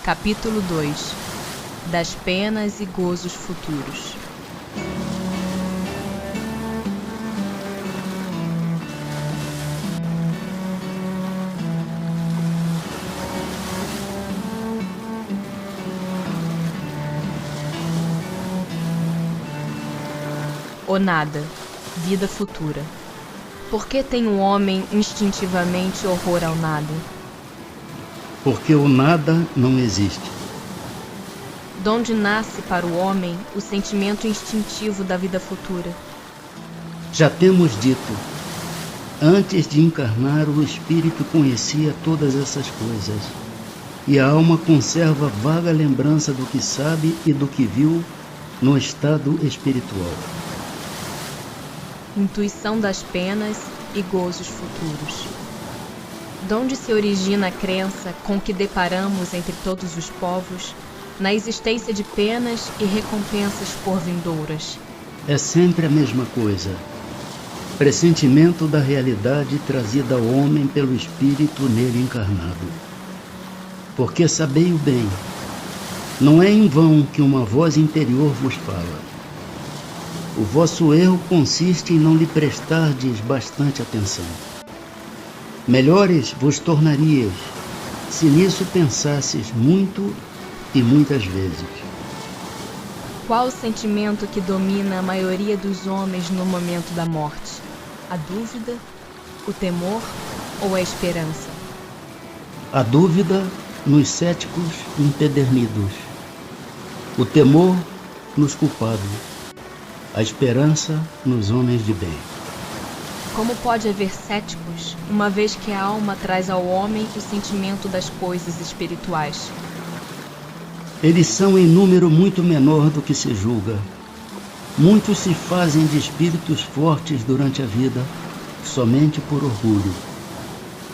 Capítulo 2 Das penas e gozos futuros. O nada, vida futura. Por que tem o homem instintivamente horror ao nada? Porque o nada não existe. Donde nasce para o homem o sentimento instintivo da vida futura? Já temos dito, antes de encarnar, o espírito conhecia todas essas coisas, e a alma conserva vaga lembrança do que sabe e do que viu no estado espiritual. Intuição das penas e gozos futuros. Donde se origina a crença com que deparamos entre todos os povos na existência de penas e recompensas por vindouras? É sempre a mesma coisa. Pressentimento da realidade trazida ao homem pelo espírito nele encarnado. Porque sabei-o bem, não é em vão que uma voz interior vos fala. O vosso erro consiste em não lhe prestardes bastante atenção. Melhores vos tornarias, se nisso pensasses muito e muitas vezes. Qual o sentimento que domina a maioria dos homens no momento da morte? A dúvida, o temor ou a esperança? A dúvida nos céticos empedernidos, o temor nos culpados, a esperança nos homens de bem. Como pode haver céticos, uma vez que a alma traz ao homem o sentimento das coisas espirituais? Eles são em número muito menor do que se julga. Muitos se fazem de espíritos fortes durante a vida, somente por orgulho.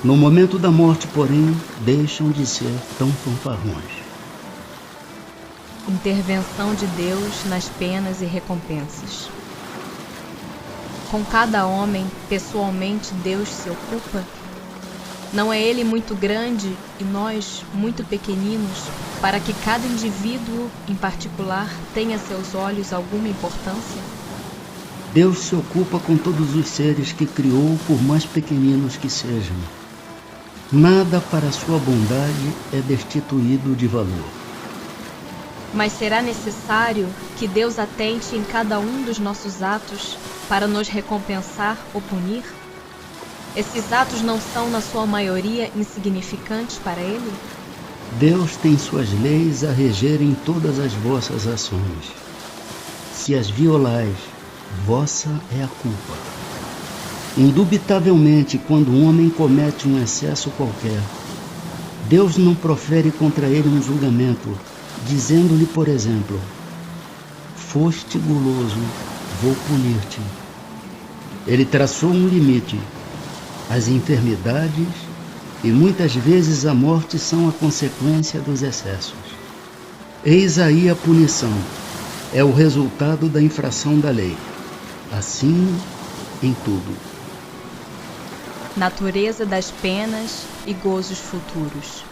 No momento da morte, porém, deixam de ser tão fanfarrões. Intervenção de Deus nas penas e recompensas. Com cada homem, pessoalmente, Deus se ocupa? Não é Ele muito grande e nós muito pequeninos para que cada indivíduo, em particular, tenha a seus olhos alguma importância? Deus se ocupa com todos os seres que criou, por mais pequeninos que sejam. Nada para sua bondade é destituído de valor. Mas será necessário que Deus atente em cada um dos nossos atos para nos recompensar ou punir? Esses atos não são, na sua maioria, insignificantes para Ele? Deus tem suas leis a regerem todas as vossas ações. Se as violais, vossa é a culpa. Indubitavelmente, quando um homem comete um excesso qualquer, Deus não profere contra ele um julgamento, dizendo-lhe, por exemplo, foste guloso, vou punir-te. Ele traçou um limite. As enfermidades e muitas vezes a morte são a consequência dos excessos. Eis aí a punição. É o resultado da infração da lei. Assim em tudo. Natureza das penas e gozos futuros.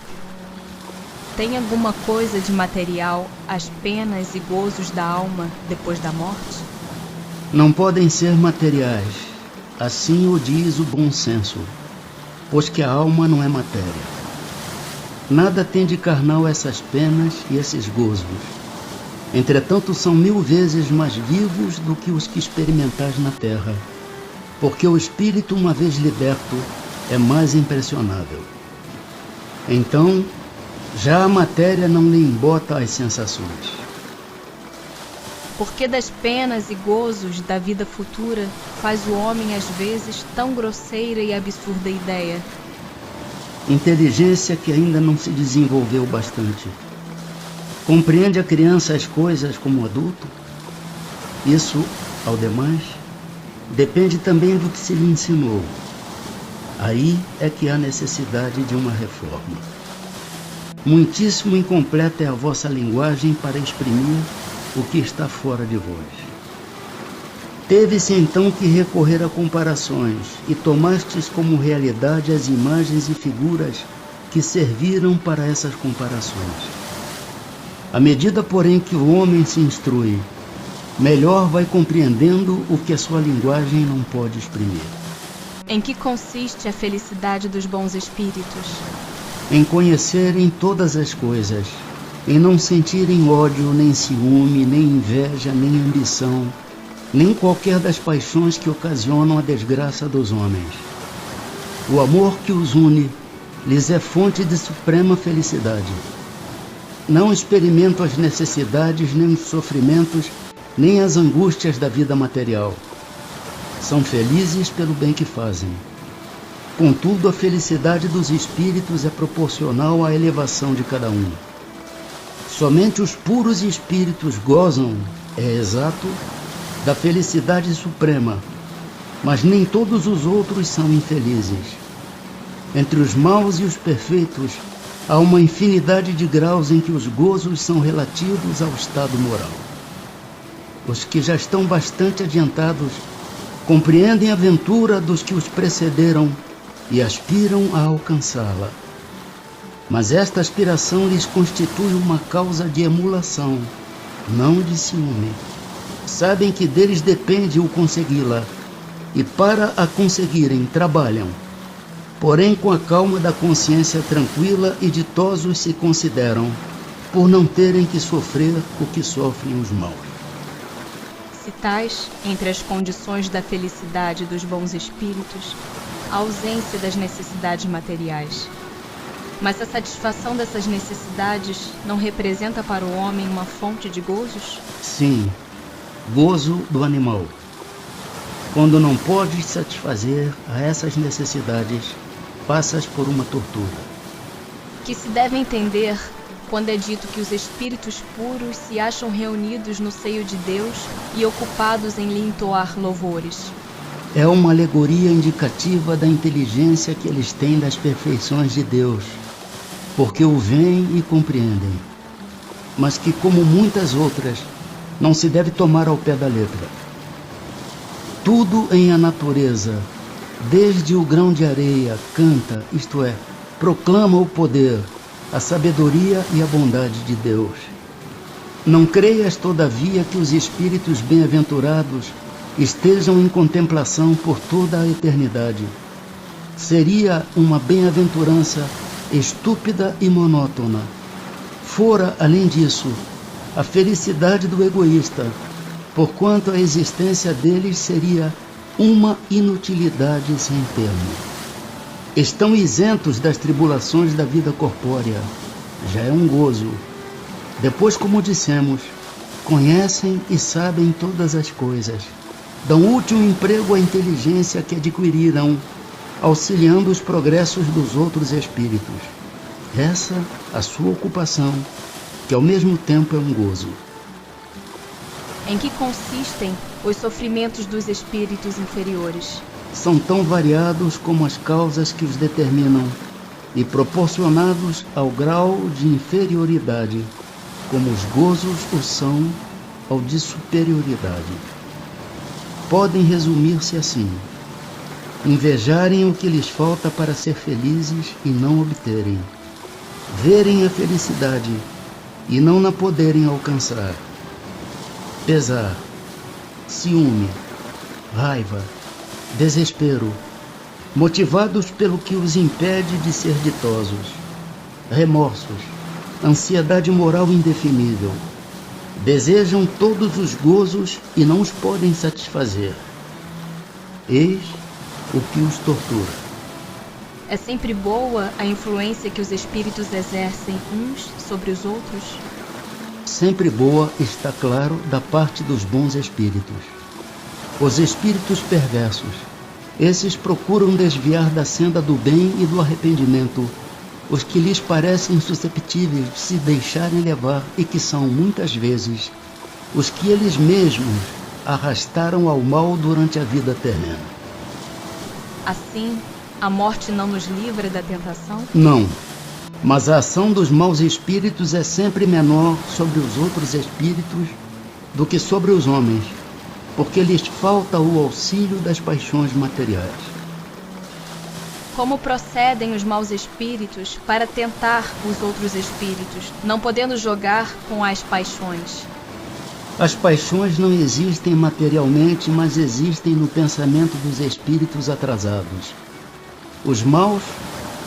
Tem alguma coisa de material as penas e gozos da alma depois da morte? Não podem ser materiais, assim o diz o bom senso, pois que a alma não é matéria. Nada tem de carnal essas penas e esses gozos. Entretanto, são 1000 vezes mais vivos do que os que experimentais na terra, porque o espírito, uma vez liberto, é mais impressionável. Então, já a matéria não lhe embota as sensações. Por que das penas e gozos da vida futura faz o homem às vezes tão grosseira e absurda ideia? Inteligência que ainda não se desenvolveu bastante. Compreende a criança as coisas como adulto? Isso, ao demais, depende também do que se lhe ensinou. Aí é que há necessidade de uma reforma. Muitíssimo incompleta é a vossa linguagem para exprimir o que está fora de vós. Teve-se então que recorrer a comparações, e tomastes como realidade as imagens e figuras que serviram para essas comparações. À medida, porém, que o homem se instrui, melhor vai compreendendo o que a sua linguagem não pode exprimir. Em que consiste a felicidade dos bons espíritos? Em conhecerem todas as coisas, em não sentirem ódio, nem ciúme, nem inveja, nem ambição, nem qualquer das paixões que ocasionam a desgraça dos homens. O amor que os une lhes é fonte de suprema felicidade. Não experimentam as necessidades, nem os sofrimentos, nem as angústias da vida material. São felizes pelo bem que fazem. Contudo, a felicidade dos espíritos é proporcional à elevação de cada um. Somente os puros espíritos gozam, é exato, da felicidade suprema, mas nem todos os outros são infelizes. Entre os maus e os perfeitos, há uma infinidade de graus em que os gozos são relativos ao estado moral. Os que já estão bastante adiantados compreendem a ventura dos que os precederam e aspiram a alcançá-la. Mas esta aspiração lhes constitui uma causa de emulação, não de ciúme. Sabem que deles depende o consegui-la, e para a conseguirem trabalham. Porém, com a calma da consciência tranquila e ditosos se consideram, por não terem que sofrer o que sofrem os maus. Citais, entre as condições da felicidade dos bons espíritos, a ausência das necessidades materiais. Mas a satisfação dessas necessidades não representa para o homem uma fonte de gozos? Sim, gozo do animal. Quando não podes satisfazer a essas necessidades, passas por uma tortura. Que se deve entender quando é dito que os espíritos puros se acham reunidos no seio de Deus e ocupados em lhe entoar louvores. É uma alegoria indicativa da inteligência que eles têm das perfeições de Deus, porque o veem e compreendem, mas que, como muitas outras, não se deve tomar ao pé da letra. Tudo em a natureza, desde o grão de areia, canta, isto é, proclama o poder, a sabedoria e a bondade de Deus. Não creias, todavia, que os espíritos bem-aventurados estejam em contemplação por toda a eternidade. Seria uma bem-aventurança estúpida e monótona. Fora, além disso, a felicidade do egoísta, porquanto a existência deles seria uma inutilidade sem termo. Estão isentos das tribulações da vida corpórea, já é um gozo. Depois, como dissemos, conhecem e sabem todas as coisas, dão útil emprego à inteligência que adquiriram, auxiliando os progressos dos outros espíritos. Essa a sua ocupação, que ao mesmo tempo é um gozo. Em que consistem os sofrimentos dos espíritos inferiores? São tão variados como as causas que os determinam e proporcionados ao grau de inferioridade, como os gozos o são ao de superioridade. Podem resumir-se assim: invejarem o que lhes falta para ser felizes e não obterem, verem a felicidade e não na poderem alcançar, pesar, ciúme, raiva, desespero, motivados pelo que os impede de ser ditosos, remorsos, ansiedade moral indefinível. Desejam todos os gozos e não os podem satisfazer. Eis o que os tortura. É sempre boa a influência que os espíritos exercem uns sobre os outros? Sempre boa, está claro, da parte dos bons espíritos. Os espíritos perversos, esses procuram desviar da senda do bem e do arrependimento os que lhes parecem susceptíveis de se deixarem levar e que são, muitas vezes, os que eles mesmos arrastaram ao mal durante a vida terrena. Assim, a morte não nos livra da tentação? Não, mas a ação dos maus espíritos é sempre menor sobre os outros espíritos do que sobre os homens, porque lhes falta o auxílio das paixões materiais. Como procedem os maus espíritos para tentar os outros espíritos, não podendo jogar com as paixões? As paixões não existem materialmente, mas existem no pensamento dos espíritos atrasados. Os maus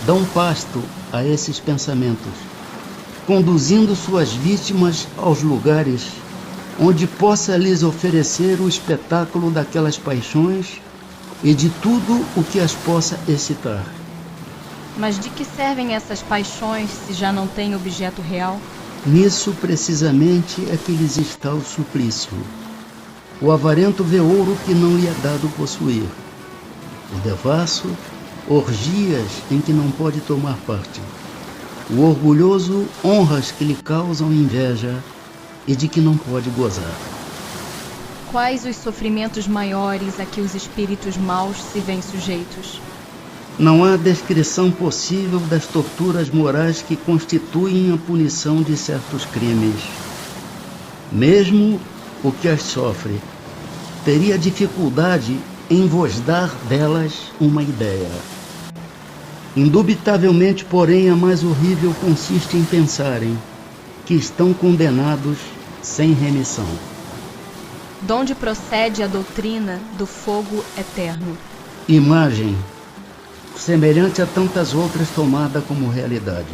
dão pasto a esses pensamentos, conduzindo suas vítimas aos lugares onde possa lhes oferecer o espetáculo daquelas paixões e de tudo o que as possa excitar. Mas de que servem essas paixões se já não têm objeto real? Nisso precisamente é que lhes está o suplício. O avarento vê ouro que não lhe é dado possuir. O devasso, orgias em que não pode tomar parte. O orgulhoso, honras que lhe causam inveja e de que não pode gozar. Quais os sofrimentos maiores a que os espíritos maus se veem sujeitos? Não há descrição possível das torturas morais que constituem a punição de certos crimes. Mesmo o que as sofre teria dificuldade em vos dar delas uma ideia. Indubitavelmente, porém, a mais horrível consiste em pensarem que estão condenados sem remissão. Donde procede a doutrina do fogo eterno? Imagem, semelhante a tantas outras tomada como realidade.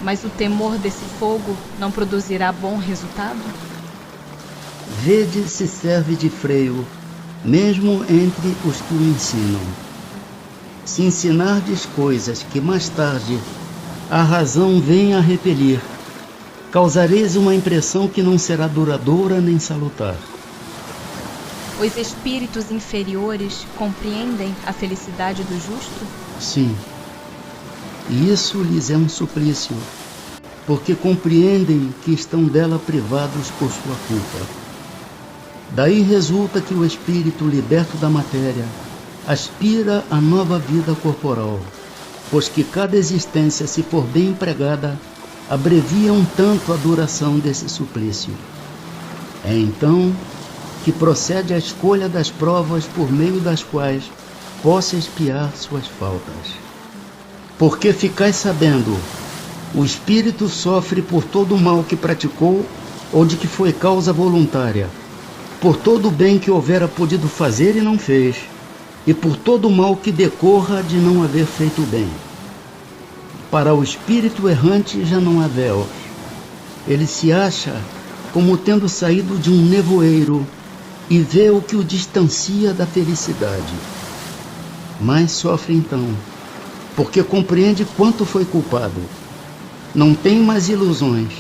Mas o temor desse fogo não produzirá bom resultado? Vede se serve de freio, mesmo entre os que o ensinam. Se ensinardes coisas que mais tarde a razão venha a repelir, causareis uma impressão que não será duradoura nem salutar. Os espíritos inferiores compreendem a felicidade do justo? Sim. E isso lhes é um suplício, porque compreendem que estão dela privados por sua culpa. Daí resulta que o espírito liberto da matéria aspira à nova vida corporal, pois que cada existência, se for bem empregada, abrevia um tanto a duração desse suplício. É então que procede a escolha das provas por meio das quais possa expiar suas faltas. Porque ficais sabendo, o espírito sofre por todo o mal que praticou ou de que foi causa voluntária, por todo o bem que houvera podido fazer e não fez, e por todo o mal que decorra de não haver feito bem. Para o espírito errante já não há véus. Ele se acha como tendo saído de um nevoeiro e vê o que o distancia da felicidade. Mas sofre então, porque compreende quanto foi culpado. Não tem mais ilusões.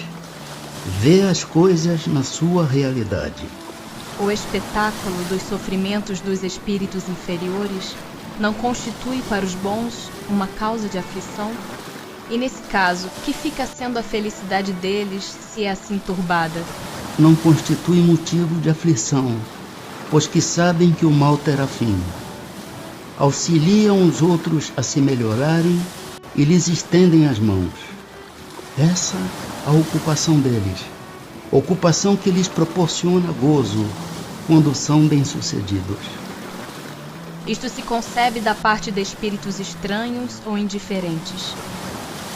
Vê as coisas na sua realidade. O espetáculo dos sofrimentos dos espíritos inferiores não constitui para os bons uma causa de aflição? E nesse caso, que fica sendo a felicidade deles se é assim turbada? Não constitui motivo de aflição, pois que sabem que o mal terá fim. Auxiliam os outros a se melhorarem e lhes estendem as mãos. Essa a ocupação deles, ocupação que lhes proporciona gozo quando são bem-sucedidos. Isto se concebe da parte de espíritos estranhos ou indiferentes.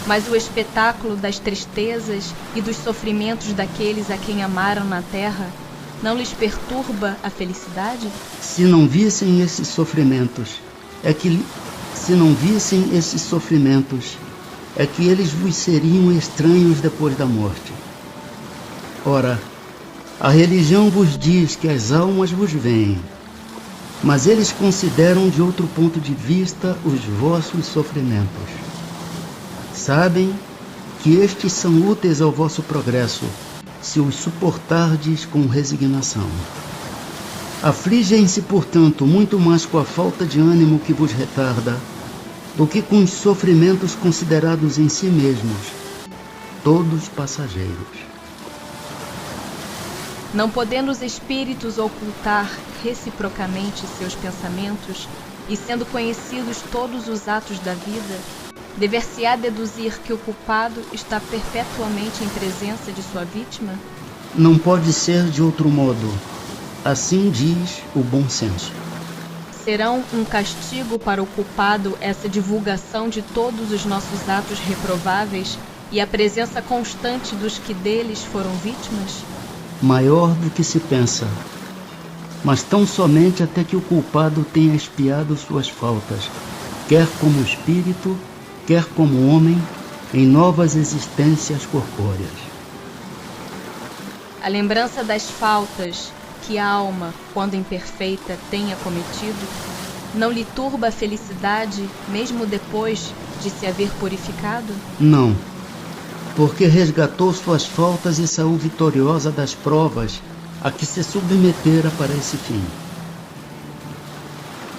Mas o espetáculo das tristezas e dos sofrimentos daqueles a quem amaram na terra não lhes perturba a felicidade? Se não vissem esses sofrimentos, é que eles vos seriam estranhos depois da morte. Ora, a religião vos diz que as almas vos veem, mas eles consideram de outro ponto de vista os vossos sofrimentos. Sabem que estes são úteis ao vosso progresso, se os suportardes com resignação. Afligem-se, portanto, muito mais com a falta de ânimo que vos retarda, do que com os sofrimentos considerados em si mesmos, todos passageiros. Não podendo os espíritos ocultar reciprocamente seus pensamentos, e sendo conhecidos todos os atos da vida, dever-se-á deduzir que o culpado está perpetuamente em presença de sua vítima? Não pode ser de outro modo. Assim diz o bom senso. serão um castigo para o culpado essa divulgação de todos os nossos atos reprováveis e a presença constante dos que deles foram vítimas? Maior do que se pensa, mas tão somente até que o culpado tenha expiado suas faltas, quer como espírito, quer como homem, em novas existências corpóreas. A lembrança das faltas que a alma, quando imperfeita, tenha cometido, não lhe turba a felicidade, mesmo depois de se haver purificado? Não, porque resgatou suas faltas e saiu vitoriosa das provas a que se submetera para esse fim.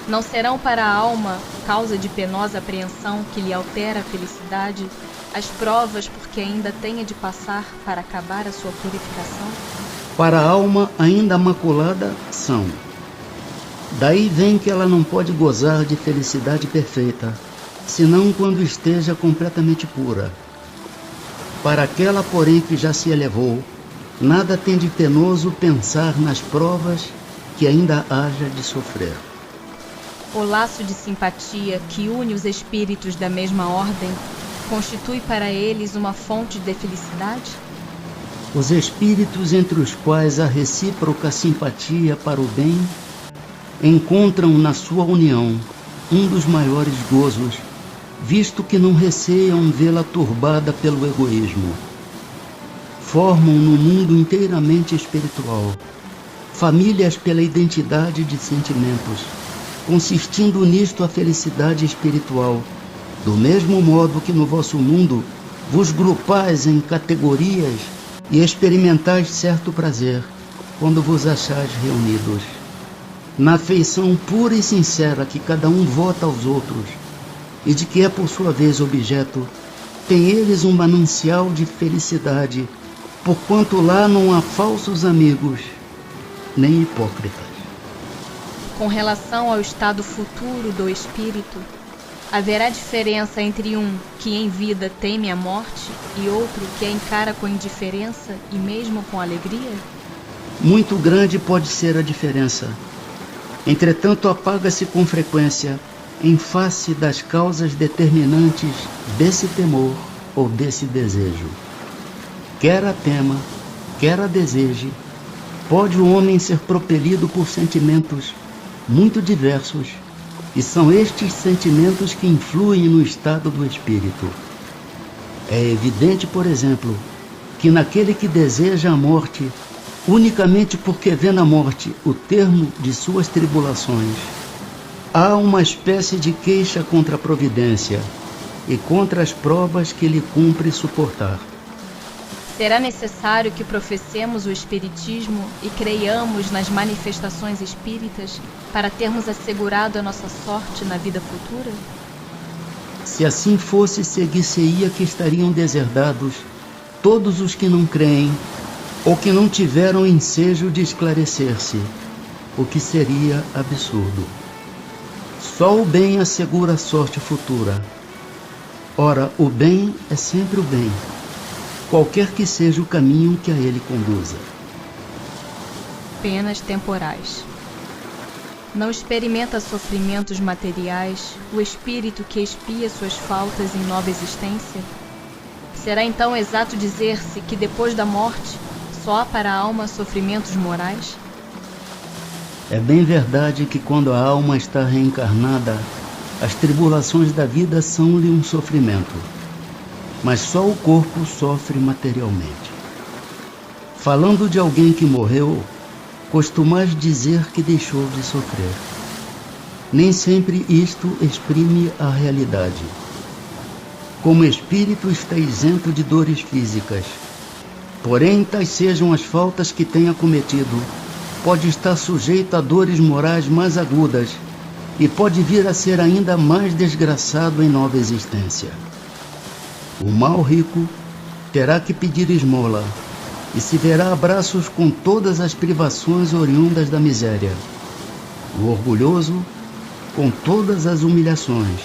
Não serão para a alma causa de penosa apreensão que lhe altera a felicidade as provas porque ainda tenha de passar para acabar a sua purificação? Para a alma ainda maculada, são. Daí vem que ela não pode gozar de felicidade perfeita, senão quando esteja completamente pura. Para aquela, porém, que já se elevou, nada tem de penoso pensar nas provas que ainda haja de sofrer. O laço de simpatia que une os espíritos da mesma ordem constitui para eles uma fonte de felicidade? Os espíritos entre os quais há recíproca simpatia para o bem encontram na sua união um dos maiores gozos, visto que não receiam vê-la turbada pelo egoísmo. Formam no mundo inteiramente espiritual famílias pela identidade de sentimentos, consistindo nisto a felicidade espiritual, do mesmo modo que no vosso mundo vos grupais em categorias e experimentais certo prazer quando vos achais reunidos. Na afeição pura e sincera que cada um vota aos outros, e de que é por sua vez objeto, tem eles um manancial de felicidade, porquanto lá não há falsos amigos, nem hipócritas. Com relação ao estado futuro do espírito, haverá diferença entre um que em vida teme a morte e outro que a encara com indiferença e mesmo com alegria? Muito grande pode ser a diferença. Entretanto, apaga-se com frequência em face das causas determinantes desse temor ou desse desejo. Quer a tema, quer a deseje, pode o homem ser propelido por sentimentos muito diversos, e são estes sentimentos que influem no estado do espírito. É evidente, por exemplo, que naquele que deseja a morte, unicamente porque vê na morte o termo de suas tribulações, há uma espécie de queixa contra a providência e contra as provas que lhe cumpre suportar. Será necessário que professemos o espiritismo e creiamos nas manifestações espíritas para termos assegurado a nossa sorte na vida futura? Se assim fosse, seguir-se-ia que estariam deserdados todos os que não creem ou que não tiveram ensejo de esclarecer-se, o que seria absurdo. Só o bem assegura a sorte futura. Ora, o bem é sempre o bem, qualquer que seja o caminho que a ele conduza. Penas temporais. Não experimenta sofrimentos materiais o espírito que expia suas faltas em nova existência? Será então exato dizer-se que depois da morte só há para a alma sofrimentos morais? É bem verdade que quando a alma está reencarnada, as tribulações da vida são-lhe um sofrimento, mas só o corpo sofre materialmente. Falando de alguém que morreu, costumais dizer que deixou de sofrer. Nem sempre isto exprime a realidade. Como espírito está isento de dores físicas, porém tais sejam as faltas que tenha cometido, pode estar sujeito a dores morais mais agudas e pode vir a ser ainda mais desgraçado em nova existência. O mal rico terá que pedir esmola e se verá a braços com todas as privações oriundas da miséria. O orgulhoso com todas as humilhações.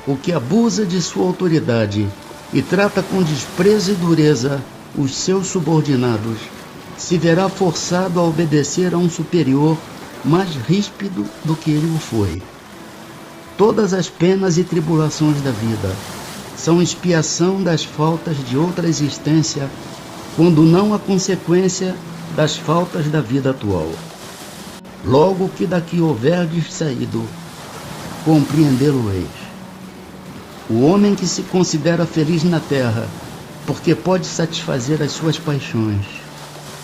O que abusa de sua autoridade e trata com desprezo e dureza os seus subordinados, se verá forçado a obedecer a um superior mais ríspido do que ele o foi. Todas as penas e tribulações da vida são expiação das faltas de outra existência, quando não a consequência das faltas da vida atual. Logo que daqui houverdes saído, compreendê-lo-eis. O homem que se considera feliz na terra, porque pode satisfazer as suas paixões,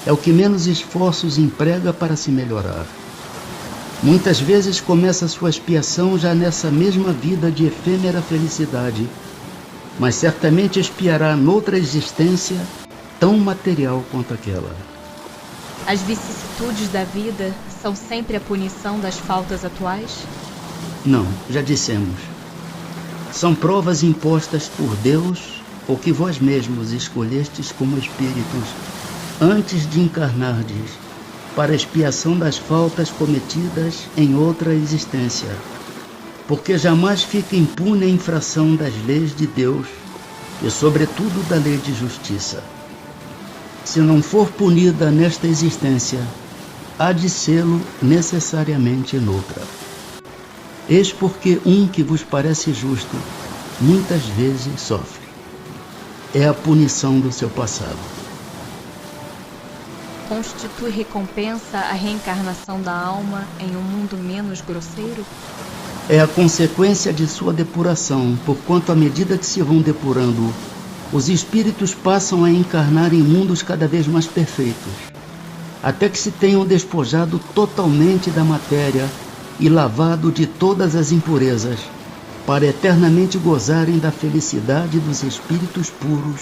é o que menos esforços emprega para se melhorar. Muitas vezes começa sua expiação já nessa mesma vida de efêmera felicidade, mas certamente expiará noutra existência tão material quanto aquela. As vicissitudes da vida são sempre a punição das faltas atuais? Não, já dissemos. São provas impostas por Deus ou que vós mesmos escolhestes como espíritos antes de encarnardes para a expiação das faltas cometidas em outra existência, porque jamais fica impune a infração das leis de Deus e, sobretudo, da lei de justiça. Se não for punida nesta existência, há de sê-lo necessariamente noutra. Eis porque um que vos parece justo, muitas vezes sofre. É a punição do seu passado. Constitui recompensa a reencarnação da alma em um mundo menos grosseiro? É a consequência de sua depuração, porquanto à medida que se vão depurando, os espíritos passam a encarnar em mundos cada vez mais perfeitos, até que se tenham despojado totalmente da matéria e lavado de todas as impurezas, para eternamente gozarem da felicidade dos espíritos puros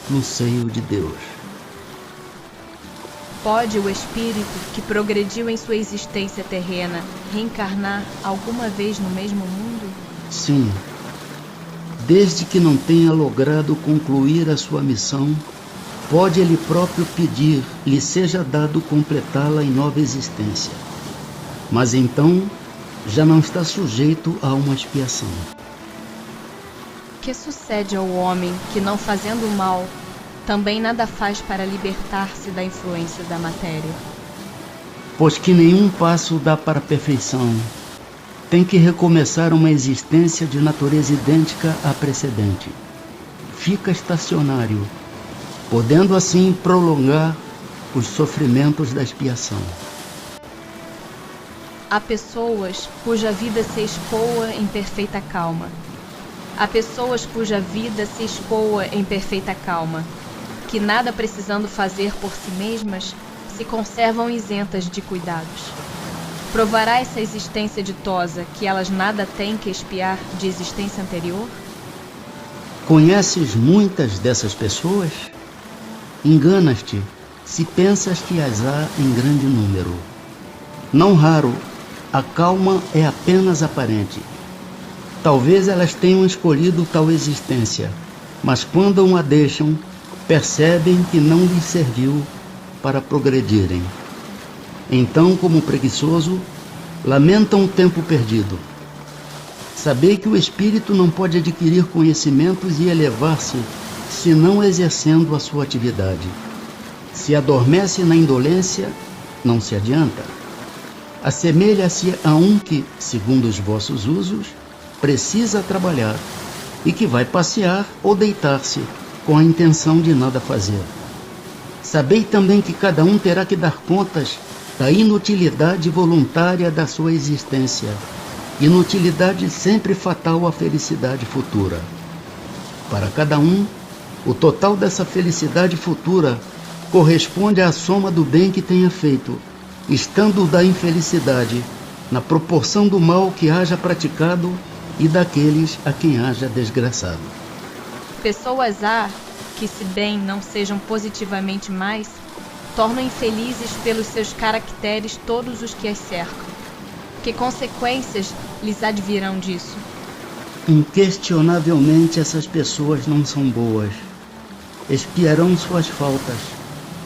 no seio de Deus. Pode o espírito que progrediu em sua existência terrena reencarnar alguma vez no mesmo mundo? Sim, desde que não tenha logrado concluir a sua missão, pode ele próprio pedir lhe seja dado completá-la em nova existência. Mas então já não está sujeito a uma expiação. O que sucede ao homem que, não fazendo mal, também nada faz para libertar-se da influência da matéria? Pois que nenhum passo dá para a perfeição, tem que recomeçar uma existência de natureza idêntica à precedente. Fica estacionário, podendo assim prolongar os sofrimentos da expiação. Há pessoas cuja vida se escoa em perfeita calma. Há pessoas cuja vida se escoa em perfeita calma, que nada precisando fazer por si mesmas, se conservam isentas de cuidados. Provará essa existência ditosa que elas nada têm que expiar de existência anterior? Conheces muitas dessas pessoas? Enganas-te se pensas que as há em grande número. Não raro, a calma é apenas aparente. Talvez elas tenham escolhido tal existência, mas quando a deixam, percebem que não lhes serviu para progredirem. Então, como preguiçoso, lamentam o tempo perdido. Sabei que o espírito não pode adquirir conhecimentos e elevar-se senão exercendo a sua atividade. Se adormece na indolência, não se adianta. Assemelha-se a um que, segundo os vossos usos, precisa trabalhar e que vai passear ou deitar-se com a intenção de nada fazer. Sabei também que cada um terá que dar contas da inutilidade voluntária da sua existência, inutilidade sempre fatal à felicidade futura. Para cada um, o total dessa felicidade futura corresponde à soma do bem que tenha feito, estando da infelicidade na proporção do mal que haja praticado e daqueles a quem haja desgraçado. Pessoas há que, se bem não sejam positivamente mais, tornam infelizes pelos seus caracteres todos os que as cercam. Que consequências lhes advirão disso? Inquestionavelmente essas pessoas não são boas. Expiarão suas faltas,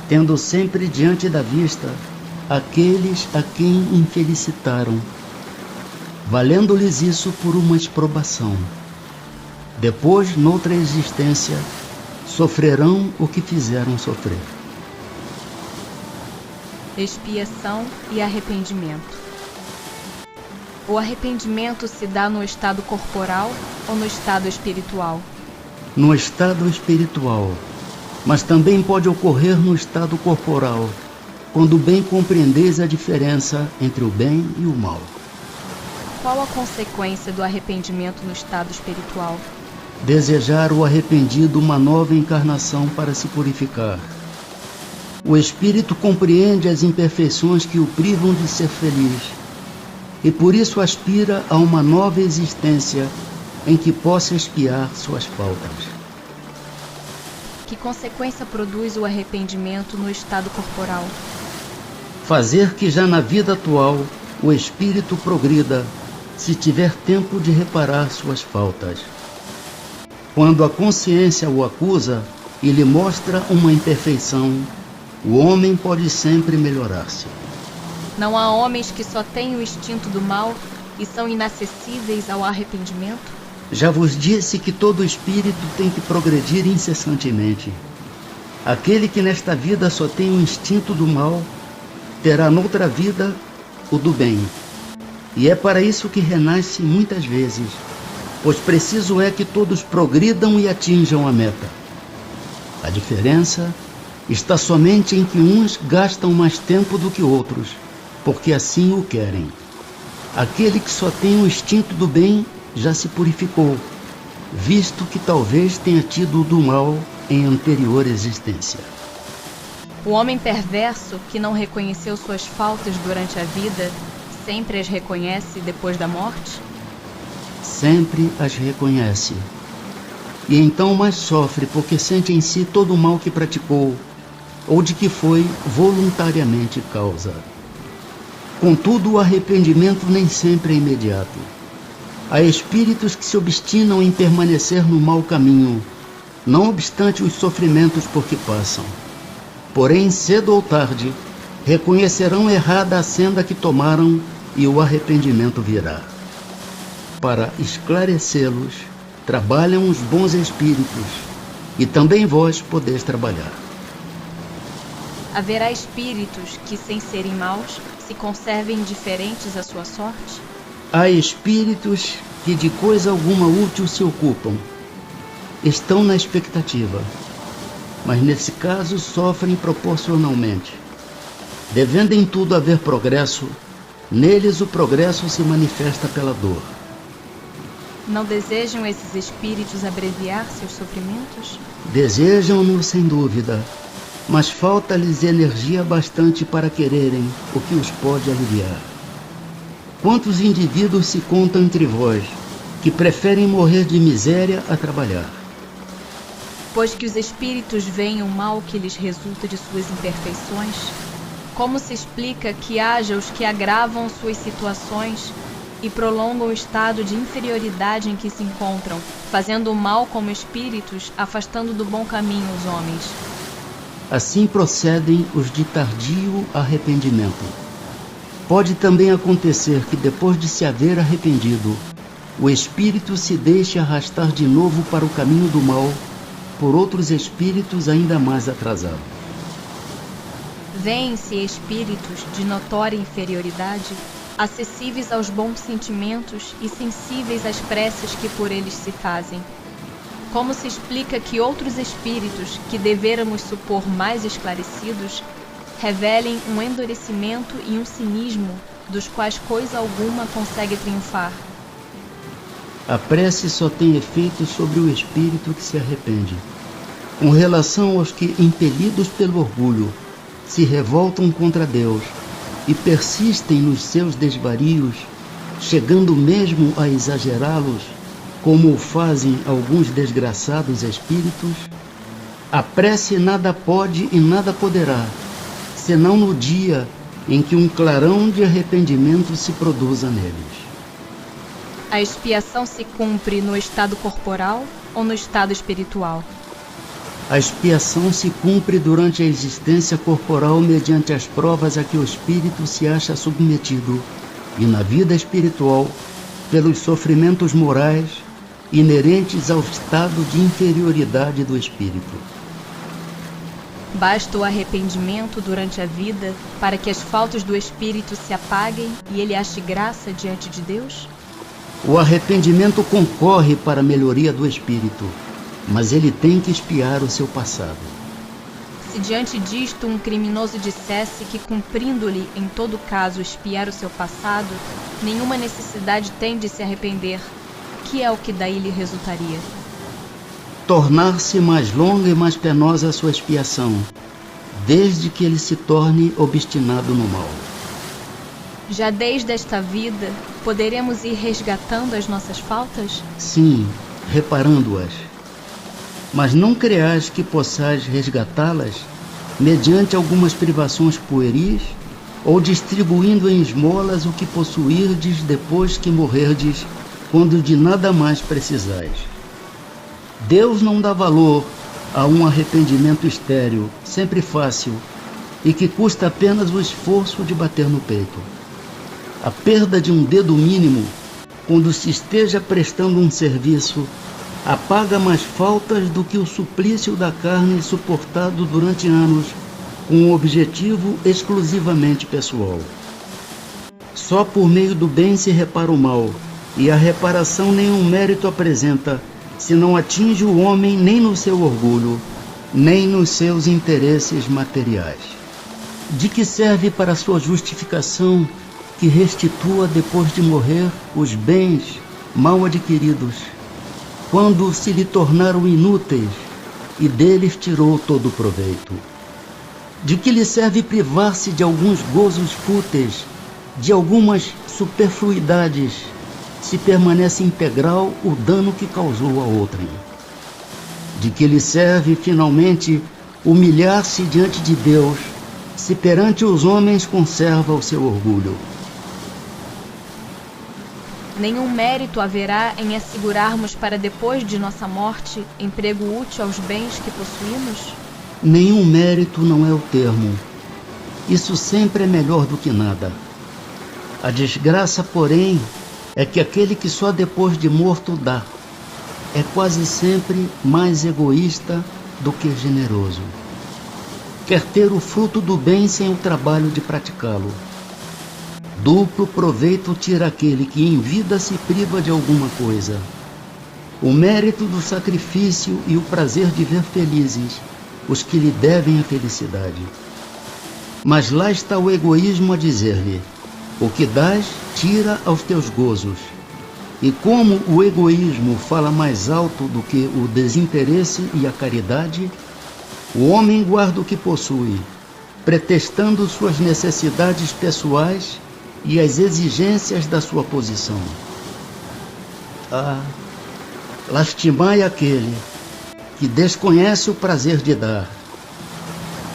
tendo sempre diante da vista aqueles a quem infelicitaram, valendo-lhes isso por uma exprobação. Depois, noutra existência, sofrerão o que fizeram sofrer. Expiação e arrependimento. O arrependimento se dá no estado corporal ou no estado espiritual? No estado espiritual, mas também pode ocorrer no estado corporal, quando bem compreendeis a diferença entre o bem e o mal. Qual a consequência do arrependimento no estado espiritual? Desejar o arrependido uma nova encarnação para se purificar. O espírito compreende as imperfeições que o privam de ser feliz e por isso aspira a uma nova existência em que possa expiar suas faltas. Que consequência produz o arrependimento no estado corporal? Fazer que já na vida atual o espírito progrida, se tiver tempo de reparar suas faltas. Quando a consciência o acusa e lhe mostra uma imperfeição, o homem pode sempre melhorar-se. Não há homens que só têm o instinto do mal e são inacessíveis ao arrependimento? Já vos disse que todo espírito tem que progredir incessantemente. Aquele que nesta vida só tem o instinto do mal, terá noutra vida o do bem. E é para isso que renasce muitas vezes, pois preciso é que todos progridam e atinjam a meta. A diferença está somente em que uns gastam mais tempo do que outros, porque assim o querem. Aquele que só tem o instinto do bem já se purificou, visto que talvez tenha tido o do mal em anterior existência. O homem perverso que não reconheceu suas faltas durante a vida, sempre as reconhece depois da morte? Sempre as reconhece. E então mais sofre porque sente em si todo o mal que praticou, ou de que foi voluntariamente causa. Contudo, o arrependimento nem sempre é imediato. Há espíritos que se obstinam em permanecer no mau caminho, não obstante os sofrimentos por que passam. Porém, cedo ou tarde, reconhecerão errada a senda que tomaram e o arrependimento virá. Para esclarecê-los, trabalham os bons espíritos, e também vós podeis trabalhar. Haverá espíritos que, sem serem maus, se conservem indiferentes à sua sorte? Há espíritos que de coisa alguma útil se ocupam. Estão na expectativa, mas nesse caso sofrem proporcionalmente. Devendo em tudo haver progresso, neles o progresso se manifesta pela dor. Não desejam esses espíritos abreviar seus sofrimentos? Desejam-no sem dúvida, mas falta-lhes energia bastante para quererem o que os pode aliviar. Quantos indivíduos se contam entre vós que preferem morrer de miséria a trabalhar? Pois que os espíritos veem o mal que lhes resulta de suas imperfeições, como se explica que haja os que agravam suas situações e prolongam o estado de inferioridade em que se encontram, fazendo o mal como espíritos, afastando do bom caminho os homens? Assim procedem os de tardio arrependimento. Pode também acontecer que depois de se haver arrependido, o espírito se deixe arrastar de novo para o caminho do mal por outros espíritos ainda mais atrasados. Vêem-se espíritos de notória inferioridade, acessíveis aos bons sentimentos e sensíveis às preces que por eles se fazem. Como se explica que outros espíritos, que devêramos supor mais esclarecidos, revelem um endurecimento e um cinismo dos quais coisa alguma consegue triunfar? A prece só tem efeito sobre o espírito que se arrepende. Com relação aos que, impelidos pelo orgulho, se revoltam contra Deus e persistem nos seus desvarios, chegando mesmo a exagerá-los, como o fazem alguns desgraçados espíritos, a prece nada pode e nada poderá, senão no dia em que um clarão de arrependimento se produza neles. A expiação se cumpre no estado corporal ou no estado espiritual? A expiação se cumpre durante a existência corporal mediante as provas a que o espírito se acha submetido, e na vida espiritual, pelos sofrimentos morais inerentes ao estado de inferioridade do espírito. Basta o arrependimento durante a vida para que as faltas do espírito se apaguem e ele ache graça diante de Deus? O arrependimento concorre para a melhoria do espírito, mas ele tem que expiar o seu passado. Se diante disto um criminoso dissesse que, cumprindo-lhe em todo caso expiar o seu passado, nenhuma necessidade tem de se arrepender, que é o que daí lhe resultaria? Tornar-se mais longa e mais penosa a sua expiação, desde que ele se torne obstinado no mal. Já desde esta vida, poderemos ir resgatando as nossas faltas? Sim, reparando-as. Mas não creais que possais resgatá-las mediante algumas privações pueris ou distribuindo em esmolas o que possuirdes depois que morrerdes, quando de nada mais precisais. Deus não dá valor a um arrependimento estéril, sempre fácil, e que custa apenas o esforço de bater no peito. A perda de um dedo mínimo, quando se esteja prestando um serviço, apaga mais faltas do que o suplício da carne suportado durante anos com um objetivo exclusivamente pessoal. Só por meio do bem se repara o mal, e a reparação nenhum mérito apresenta, se não atinge o homem nem no seu orgulho, nem nos seus interesses materiais. De que serve para sua justificação que restitua depois de morrer os bens mal adquiridos, quando se lhe tornaram inúteis e deles tirou todo o proveito? De que lhe serve privar-se de alguns gozos fúteis, de algumas superfluidades, se permanece integral o dano que causou a outrem? De que lhe serve, finalmente, humilhar-se diante de Deus, se perante os homens conserva o seu orgulho? Nenhum mérito haverá em assegurarmos para depois de nossa morte emprego útil aos bens que possuímos? Nenhum mérito não é o termo. Isso sempre é melhor do que nada. A desgraça, porém, é que aquele que só depois de morto dá, é quase sempre mais egoísta do que generoso. Quer ter o fruto do bem sem o trabalho de praticá-lo. Duplo proveito tira aquele que em vida se priva de alguma coisa. O mérito do sacrifício e o prazer de ver felizes os que lhe devem a felicidade. Mas lá está o egoísmo a dizer-lhe: o que dás, tira aos teus gozos. E como o egoísmo fala mais alto do que o desinteresse e a caridade, o homem guarda o que possui, pretextando suas necessidades pessoais e as exigências da sua posição. Ah, lastimai aquele que desconhece o prazer de dar.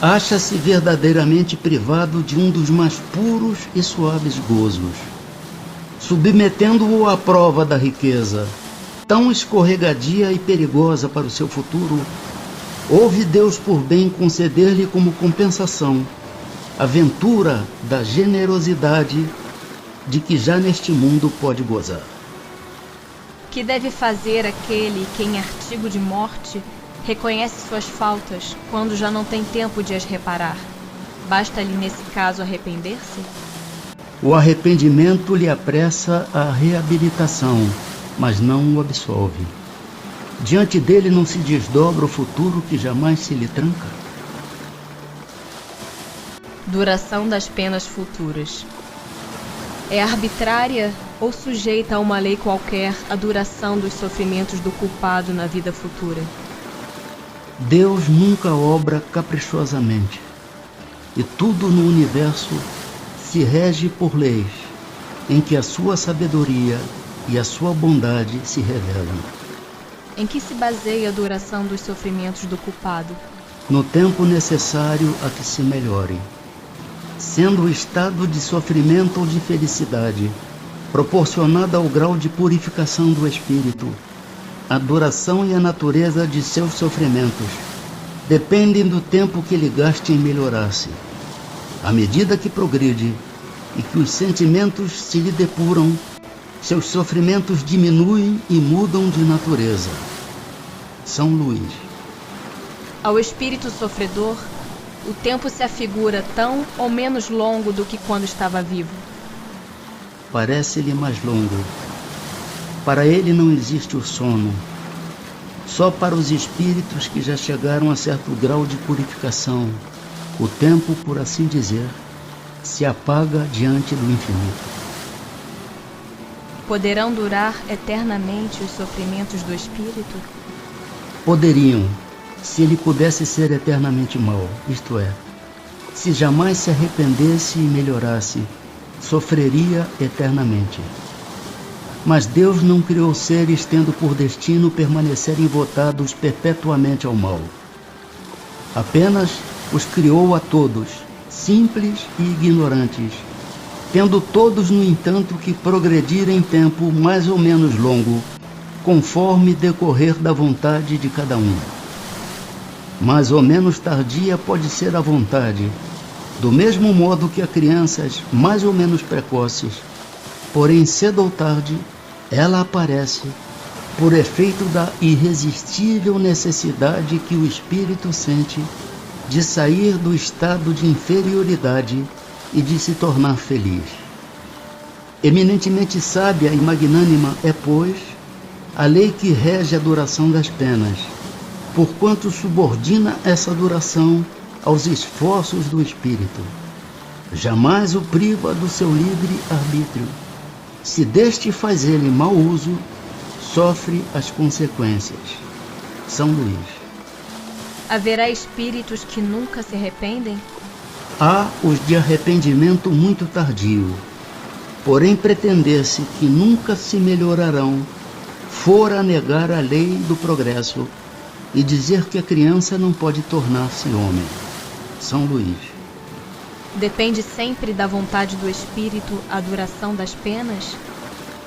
Acha-se verdadeiramente privado de um dos mais puros e suaves gozos, submetendo-o à prova da riqueza, tão escorregadia e perigosa para o seu futuro. Houve Deus por bem conceder-lhe como compensação a ventura da generosidade de que já neste mundo pode gozar. Que deve fazer aquele que, em artigo de morte, reconhece suas faltas quando já não tem tempo de as reparar? Basta-lhe, nesse caso, arrepender-se? O arrependimento lhe apressa a reabilitação, mas não o absolve. Diante dele não se desdobra o futuro que jamais se lhe tranca. Duração das penas futuras. É arbitrária ou sujeita a uma lei qualquer a duração dos sofrimentos do culpado na vida futura? Deus nunca obra caprichosamente, e tudo no universo se rege por leis em que a sua sabedoria e a sua bondade se revelam. Em que se baseia a duração dos sofrimentos do culpado? No tempo necessário a que se melhore, sendo o estado de sofrimento ou de felicidade proporcionada ao grau de purificação do espírito. A duração e a natureza de seus sofrimentos dependem do tempo que ele gaste em melhorar-se. À medida que progride e que os sentimentos se lhe depuram, seus sofrimentos diminuem e mudam de natureza. São Luís. Ao espírito sofredor, o tempo se afigura tão ou menos longo do que quando estava vivo? Parece-lhe mais longo. Para ele não existe o sono. Só para os espíritos que já chegaram a certo grau de purificação, o tempo, por assim dizer, se apaga diante do infinito. Poderão durar eternamente os sofrimentos do espírito? Poderiam, se ele pudesse ser eternamente mau, isto é, se jamais se arrependesse e melhorasse, sofreria eternamente. Mas Deus não criou seres tendo por destino permanecerem votados perpetuamente ao mal. Apenas os criou a todos, simples e ignorantes, tendo todos, no entanto, que progredir em tempo mais ou menos longo, conforme decorrer da vontade de cada um. Mais ou menos tardia pode ser a vontade, do mesmo modo que a crianças mais ou menos precoces, porém cedo ou tarde ela aparece por efeito da irresistível necessidade que o espírito sente de sair do estado de inferioridade e de se tornar feliz. Eminentemente sábia e magnânima é, pois, a lei que rege a duração das penas, porquanto subordina essa duração aos esforços do espírito. Jamais o priva do seu livre arbítrio. Se deste faz ele mau uso, sofre as consequências. São Luís. Haverá espíritos que nunca se arrependem? Há os de arrependimento muito tardio, porém pretender-se que nunca se melhorarão, fora negar a lei do progresso e dizer que a criança não pode tornar-se homem. São Luís. Depende sempre da vontade do espírito a duração das penas?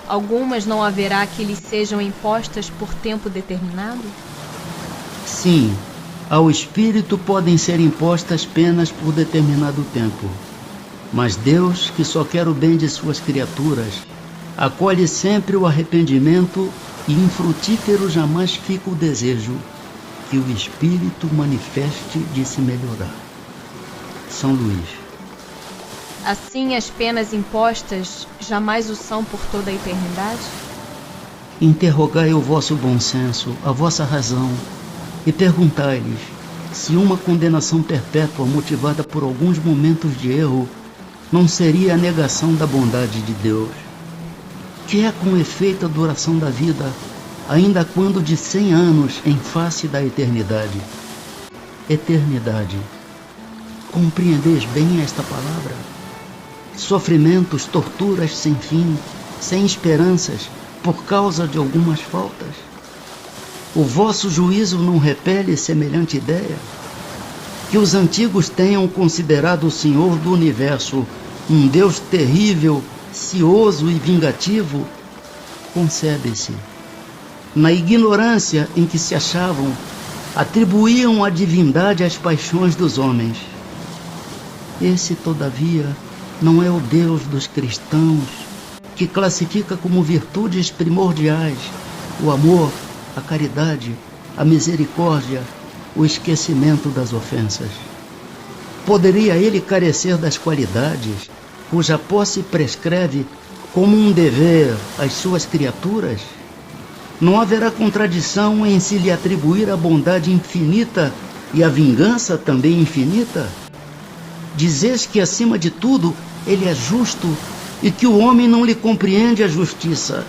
Algumas não haverá que lhes sejam impostas por tempo determinado? Sim, ao espírito podem ser impostas penas por determinado tempo. Mas Deus, que só quer o bem de suas criaturas, acolhe sempre o arrependimento e infrutífero jamais fica o desejo que o espírito manifeste de se melhorar. São Luís. Assim, as penas impostas jamais o são por toda a eternidade? Interrogai o vosso bom senso, a vossa razão, e perguntai-lhes se uma condenação perpétua motivada por alguns momentos de erro não seria a negação da bondade de Deus, que é com efeito a duração da vida, ainda quando de 100 anos em face da eternidade. Eternidade. Compreendeis bem esta palavra? Sofrimentos, torturas sem fim, sem esperanças, por causa de algumas faltas. O vosso juízo não repele semelhante ideia? Que os antigos tenham considerado o Senhor do Universo um Deus terrível, cioso e vingativo, concebe-se. Na ignorância em que se achavam, atribuíam a divindade às paixões dos homens. Esse, todavia, não é o Deus dos cristãos, que classifica como virtudes primordiais o amor, a caridade, a misericórdia, o esquecimento das ofensas. Poderia ele carecer das qualidades cuja posse prescreve como um dever às suas criaturas? Não haverá contradição em se lhe atribuir a bondade infinita e a vingança também infinita? Dizeis que, acima de tudo, ele é justo e que o homem não lhe compreende a justiça.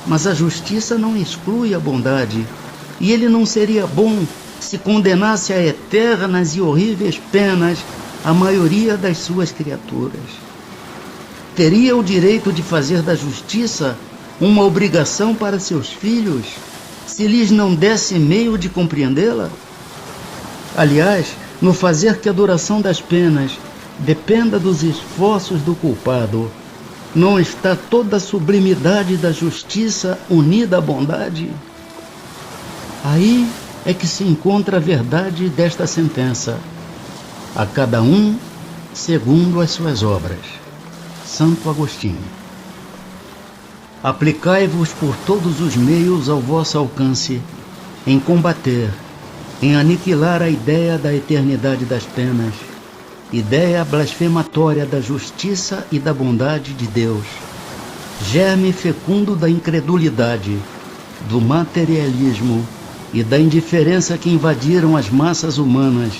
Mas a justiça não exclui a bondade, e ele não seria bom se condenasse a eternas e horríveis penas a maioria das suas criaturas. Teria o direito de fazer da justiça uma obrigação para seus filhos, se lhes não desse meio de compreendê-la? Aliás, no fazer que a duração das penas dependa dos esforços do culpado, não está toda a sublimidade da justiça unida à bondade? Aí é que se encontra a verdade desta sentença: a cada um segundo as suas obras. Santo Agostinho. Aplicai-vos por todos os meios ao vosso alcance em combater, em aniquilar a ideia da eternidade das penas, ideia blasfematória da justiça e da bondade de Deus, germe fecundo da incredulidade, do materialismo e da indiferença que invadiram as massas humanas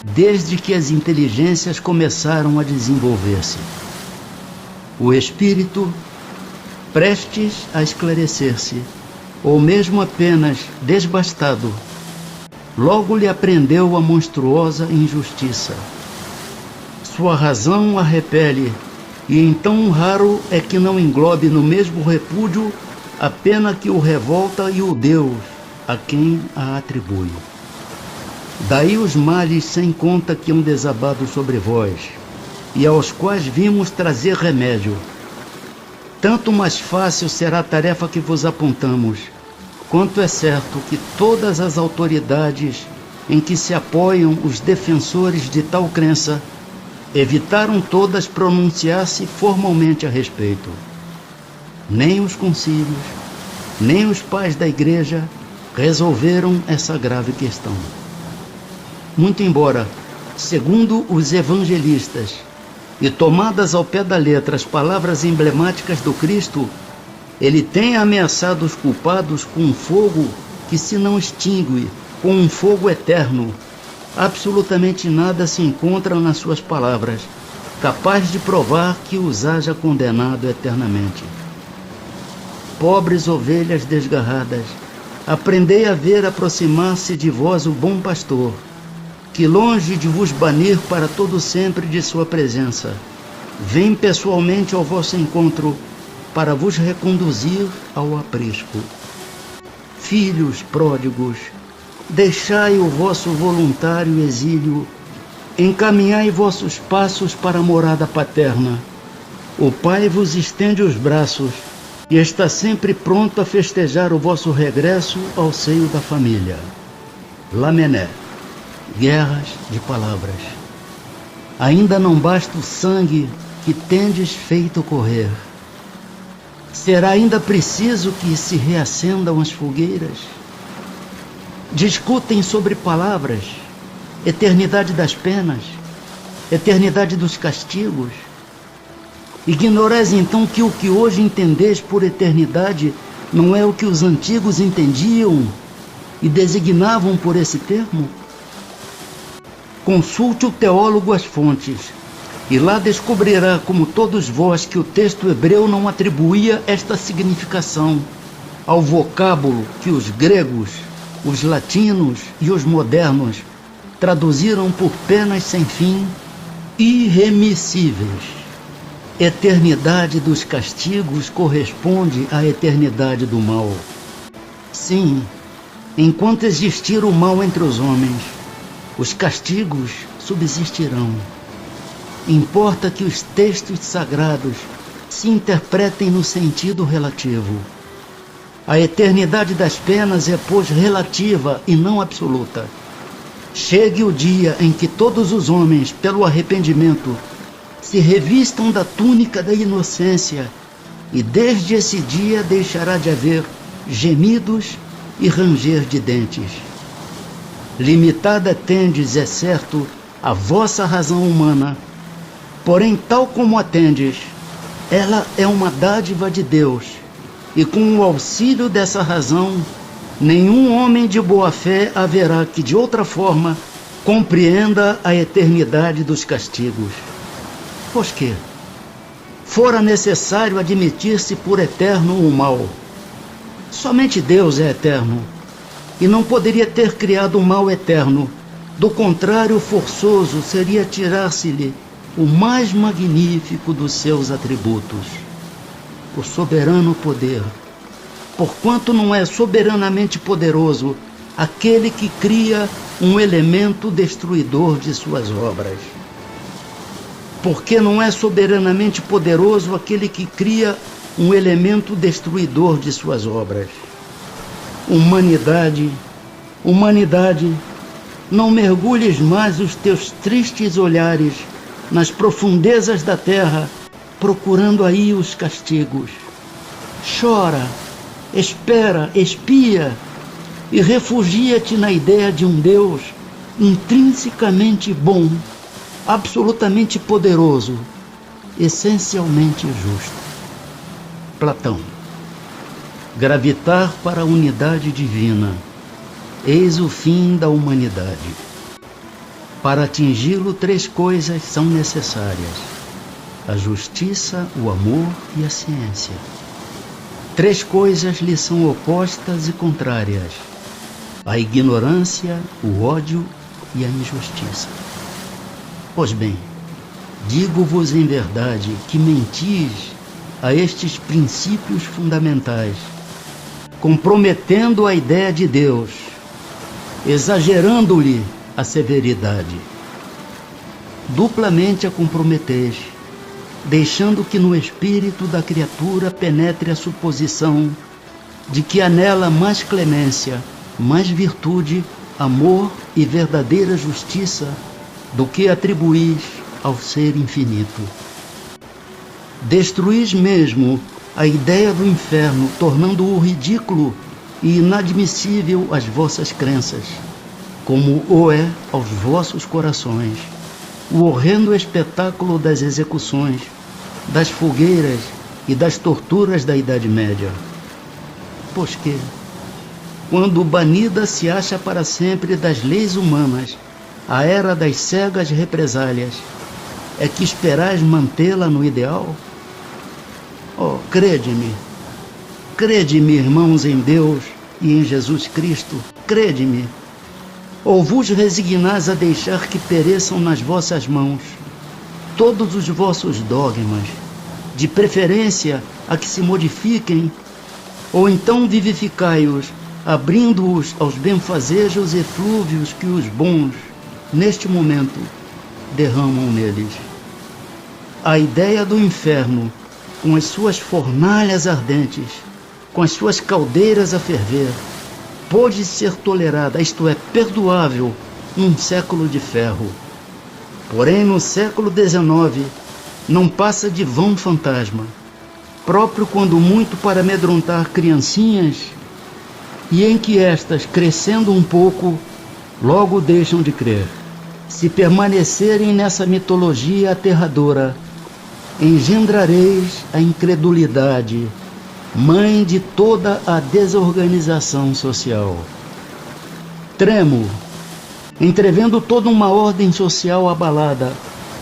desde que as inteligências começaram a desenvolver-se. O espírito, prestes a esclarecer-se, ou mesmo apenas desbastado, logo lhe aprendeu a monstruosa injustiça. Sua razão a repele, e então raro é que não englobe no mesmo repúdio a pena que o revolta e o Deus a quem a atribui. Daí os males sem conta que hão desabado sobre vós, e aos quais vimos trazer remédio. Tanto mais fácil será a tarefa que vos apontamos, quanto é certo que todas as autoridades em que se apoiam os defensores de tal crença evitaram todas pronunciar-se formalmente a respeito. Nem os concílios, nem os pais da Igreja resolveram essa grave questão. Muito embora, segundo os evangelistas, e tomadas ao pé da letra as palavras emblemáticas do Cristo, ele tenha ameaçado os culpados com um fogo que se não extingue, com um fogo eterno, absolutamente nada se encontra nas suas palavras, capaz de provar que os haja condenado eternamente. Pobres ovelhas desgarradas, aprendei a ver aproximar-se de vós o bom pastor, que longe de vos banir para todo sempre de sua presença, vem pessoalmente ao vosso encontro para vos reconduzir ao aprisco. Filhos pródigos, deixai o vosso voluntário exílio, encaminhai vossos passos para a morada paterna. O Pai vos estende os braços e está sempre pronto a festejar o vosso regresso ao seio da família. Lamennais. Guerras de palavras. Ainda não basta o sangue que tendes feito correr. Será ainda preciso que se reacendam as fogueiras? Discutem sobre palavras, eternidade das penas, eternidade dos castigos. Ignorais então que o que hoje entendeis por eternidade não é o que os antigos entendiam e designavam por esse termo? Consulte o teólogo as fontes, e lá descobrirá, como todos vós, que o texto hebreu não atribuía esta significação ao vocábulo que os gregos, os latinos e os modernos traduziram por penas sem fim, irremissíveis. Eternidade dos castigos corresponde à eternidade do mal. Sim, enquanto existir o mal entre os homens, os castigos subsistirão. Importa que os textos sagrados se interpretem no sentido relativo. A eternidade das penas é, pois, relativa e não absoluta. Chegue o dia em que todos os homens, pelo arrependimento, se revistam da túnica da inocência, e desde esse dia deixará de haver gemidos e ranger de dentes. Limitada tendes, é certo, a vossa razão humana, porém, tal como a tendes, ela é uma dádiva de Deus, e com o auxílio dessa razão, nenhum homem de boa fé haverá que, de outra forma, compreenda a eternidade dos castigos. Pois que fora necessário admitir-se por eterno o mal. Somente Deus é eterno, e não poderia ter criado o mal eterno. Do contrário, forçoso seria tirar-se-lhe o mais magnífico dos seus atributos, o soberano poder, porquanto não é soberanamente poderoso aquele que cria um elemento destruidor de suas obras. Porque não é soberanamente poderoso aquele que cria um elemento destruidor de suas obras. Humanidade, não mergulhes mais os teus tristes olhares nas profundezas da terra, procurando aí os castigos. Chora, espera, espia, e refugia-te na ideia de um Deus intrinsecamente bom, absolutamente poderoso, essencialmente justo. Platão. Gravitar para a unidade divina, eis o fim da humanidade. Para atingi-lo, 3 coisas são necessárias: a justiça, o amor e a ciência. 3 coisas lhe são opostas e contrárias: a ignorância, o ódio e a injustiça. Pois bem, digo-vos em verdade que mentis a estes princípios fundamentais, comprometendo a ideia de Deus, exagerando-lhe a severidade. Duplamente a comprometeis, deixando que no espírito da criatura penetre a suposição de que há nela mais clemência, mais virtude, amor e verdadeira justiça do que atribuís ao ser infinito. Destruís mesmo a ideia do inferno, tornando-o ridículo e inadmissível às vossas crenças, como o é aos vossos corações, o horrendo espetáculo das execuções, das fogueiras e das torturas da Idade Média. Pois que, quando banida se acha para sempre das leis humanas a era das cegas represálias, é que esperais mantê-la no ideal? Oh, crede-me, irmãos, em Deus e em Jesus Cristo, crede-me. Ou vos resignais a deixar que pereçam nas vossas mãos todos os vossos dogmas, de preferência a que se modifiquem, ou então vivificai-os, abrindo-os aos benfazejos eflúvios que os bons, neste momento, derramam neles. A ideia do inferno, com as suas fornalhas ardentes, com as suas caldeiras a ferver, pôde ser tolerada, isto é, perdoável, num século de ferro. Porém, no século XIX, não passa de vão fantasma, próprio quando muito para amedrontar criancinhas, e em que estas, crescendo um pouco, logo deixam de crer. Se permanecerem nessa mitologia aterradora, engendrareis a incredulidade, mãe de toda a desorganização social. Tremo, entrevendo toda uma ordem social abalada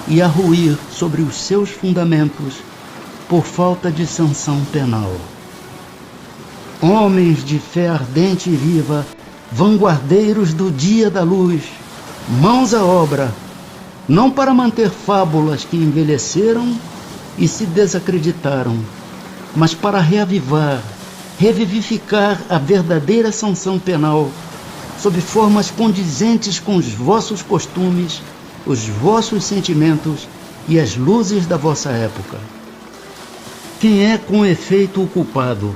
e a ruir sobre os seus fundamentos por falta de sanção penal. Homens de fé ardente e viva, vanguardeiros do dia da luz, mãos à obra, não para manter fábulas que envelheceram e se desacreditaram, mas para reavivar, revivificar a verdadeira sanção penal sob formas condizentes com os vossos costumes, os vossos sentimentos e as luzes da vossa época. Quem é com efeito o culpado?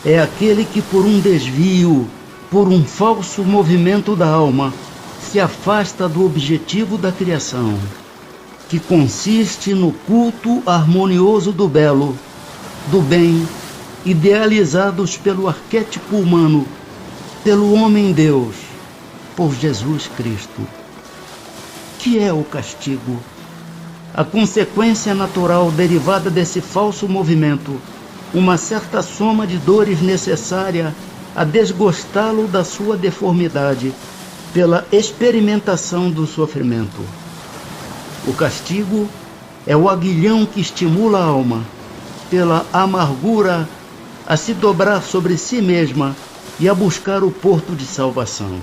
É aquele que por um desvio, por um falso movimento da alma, se afasta do objetivo da criação, que consiste no culto harmonioso do belo, do bem, idealizados pelo arquétipo humano, pelo homem-Deus, por Jesus Cristo. Que é o castigo? A consequência natural derivada desse falso movimento, uma certa soma de dores necessária a desgostá-lo da sua deformidade, pela experimentação do sofrimento. O castigo é o aguilhão que estimula a alma, pela amargura, a se dobrar sobre si mesma e a buscar o porto de salvação.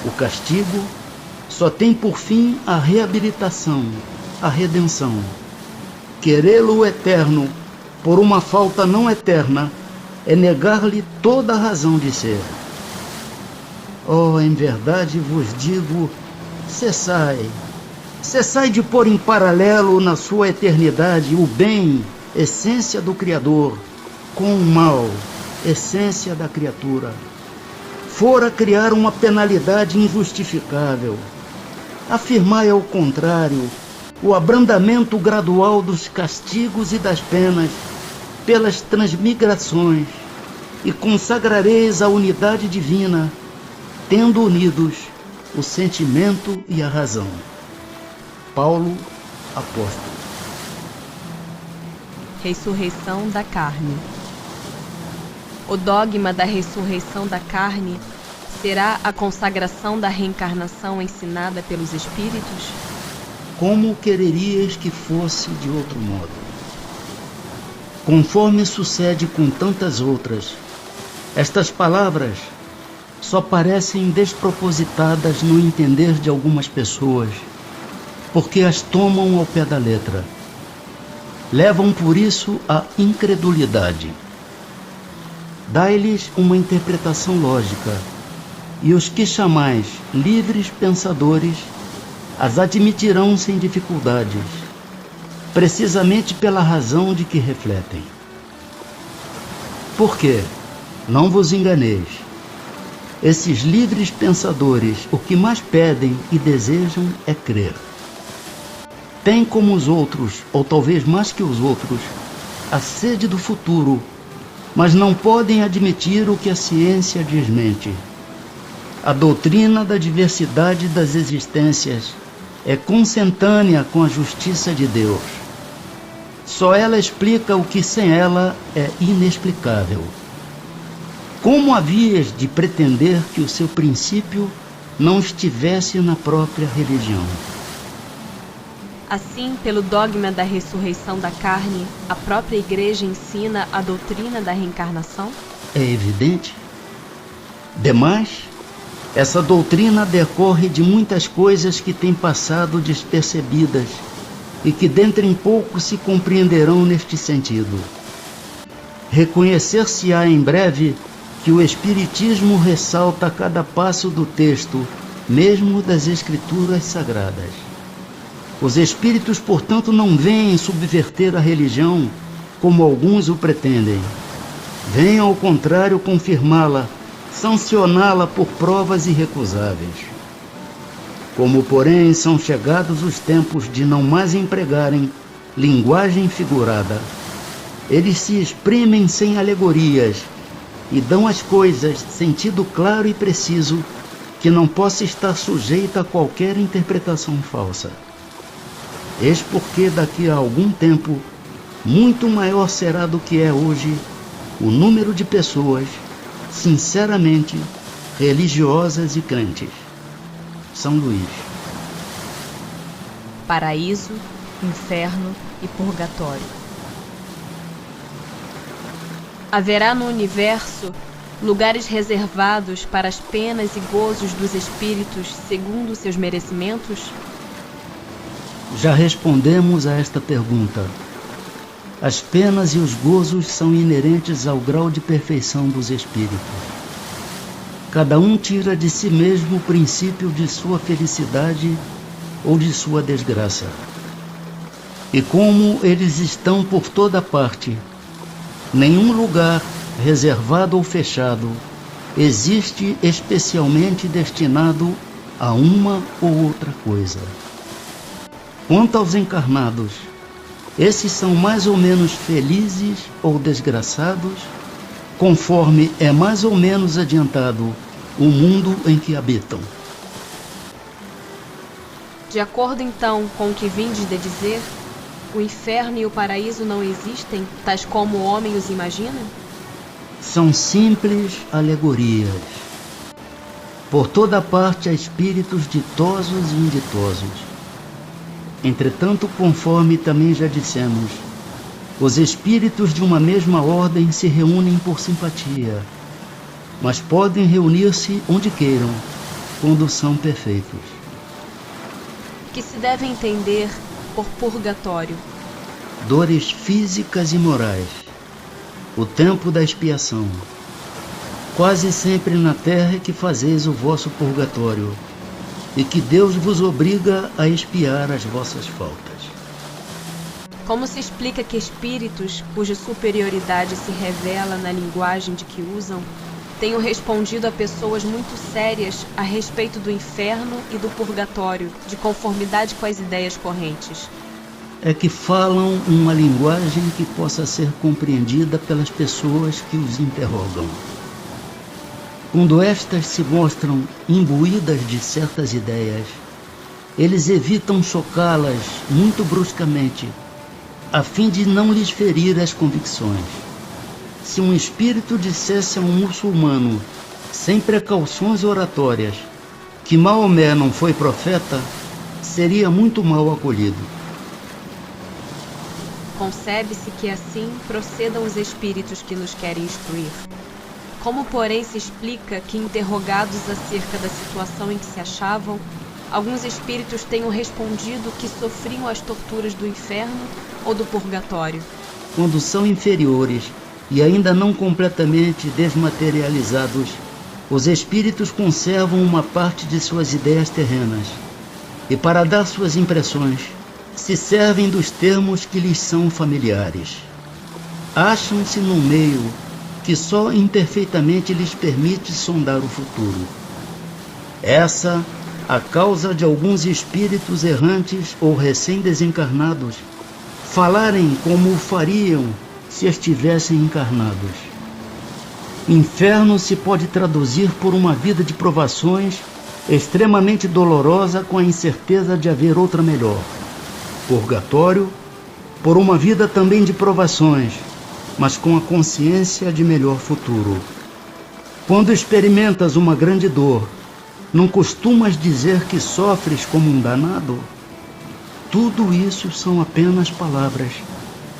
O castigo só tem por fim a reabilitação, a redenção. Querê-lo eterno por uma falta não eterna é negar-lhe toda a razão de ser. Oh, em verdade vos digo, cessai de pôr em paralelo na sua eternidade o bem, essência do Criador, com o mal, essência da criatura. Fora criar uma penalidade injustificável. Afirmai ao contrário o abrandamento gradual dos castigos e das penas pelas transmigrações, e consagrareis a unidade divina, tendo unidos o sentimento e a razão. Paulo, apóstolo. Ressurreição da carne. O dogma da ressurreição da carne será a consagração da reencarnação ensinada pelos Espíritos? Como quererias que fosse de outro modo? Conforme sucede com tantas outras, estas palavras só parecem despropositadas no entender de algumas pessoas, porque as tomam ao pé da letra. Levam por isso à incredulidade. Dai-lhes uma interpretação lógica, e os que chamais livres pensadores as admitirão sem dificuldades, precisamente pela razão de que refletem. Por quê? Não vos enganeis. Esses livres pensadores o que mais pedem e desejam é crer. Têm como os outros, ou talvez mais que os outros, a sede do futuro, mas não podem admitir o que a ciência desmente. A doutrina da diversidade das existências é consentânea com a justiça de Deus. Só ela explica o que sem ela é inexplicável. Como havias de pretender que o seu princípio não estivesse na própria religião? Assim, pelo dogma da ressurreição da carne, a própria Igreja ensina a doutrina da reencarnação? É evidente. Demais, essa doutrina decorre de muitas coisas que têm passado despercebidas e que dentro em pouco se compreenderão neste sentido. Reconhecer-se-á em breve que o Espiritismo ressalta a cada passo do texto, mesmo das Escrituras Sagradas. Os espíritos, portanto, não vêm subverter a religião como alguns o pretendem. Vêm, ao contrário, confirmá-la, sancioná-la por provas irrecusáveis. Como, porém, são chegados os tempos de não mais empregarem linguagem figurada, eles se exprimem sem alegorias e dão às coisas sentido claro e preciso que não possa estar sujeito a qualquer interpretação falsa. Eis porque daqui a algum tempo, muito maior será do que é hoje o número de pessoas sinceramente religiosas e crentes. São Luís. Paraíso, inferno e purgatório. Haverá no universo lugares reservados para as penas e gozos dos espíritos segundo seus merecimentos? Já respondemos a esta pergunta. As penas e os gozos são inerentes ao grau de perfeição dos espíritos. Cada um tira de si mesmo o princípio de sua felicidade ou de sua desgraça. E como eles estão por toda parte, nenhum lugar, reservado ou fechado, existe especialmente destinado a uma ou outra coisa. Quanto aos encarnados, esses são mais ou menos felizes ou desgraçados, conforme é mais ou menos adiantado o mundo em que habitam. De acordo então com o que vindes de dizer, o inferno e o paraíso não existem, tais como o homem os imagina? São simples alegorias. Por toda parte há espíritos ditosos e inditosos. Entretanto, conforme também já dissemos, os espíritos de uma mesma ordem se reúnem por simpatia, mas podem reunir-se onde queiram, quando são perfeitos. Que se deve entender por purgatório? Dores físicas e morais, o tempo da expiação. Quase sempre na terra é que fazeis o vosso purgatório, e que Deus vos obriga a expiar as vossas faltas. Como se explica que espíritos, cuja superioridade se revela na linguagem de que usam, tenham respondido a pessoas muito sérias a respeito do inferno e do purgatório, de conformidade com as ideias correntes? é que falam uma linguagem que possa ser compreendida pelas pessoas que os interrogam. Quando estas se mostram imbuídas de certas ideias, eles evitam chocá-las muito bruscamente, a fim de não lhes ferir as convicções. Se um espírito dissesse a um muçulmano, sem precauções oratórias, que Maomé não foi profeta, seria muito mal acolhido. Concebe-se que assim procedam os espíritos que nos querem instruir. Como, porém, se explica que, interrogados acerca da situação em que se achavam, alguns espíritos tenham respondido que sofriam as torturas do inferno ou do purgatório? Quando são inferiores e ainda não completamente desmaterializados, os espíritos conservam uma parte de suas ideias terrenas e, para dar suas impressões, se servem dos termos que lhes são familiares. Acham-se num meio que só imperfeitamente lhes permite sondar o futuro. Essa a causa de alguns espíritos errantes ou recém-desencarnados falarem como o fariam se estivessem encarnados. Inferno se pode traduzir por uma vida de provações extremamente dolorosa com a incerteza de haver outra melhor. Purgatório, por uma vida também de provações, mas com a consciência de melhor futuro. Quando experimentas uma grande dor, não costumas dizer que sofres como um danado? Tudo isso são apenas palavras,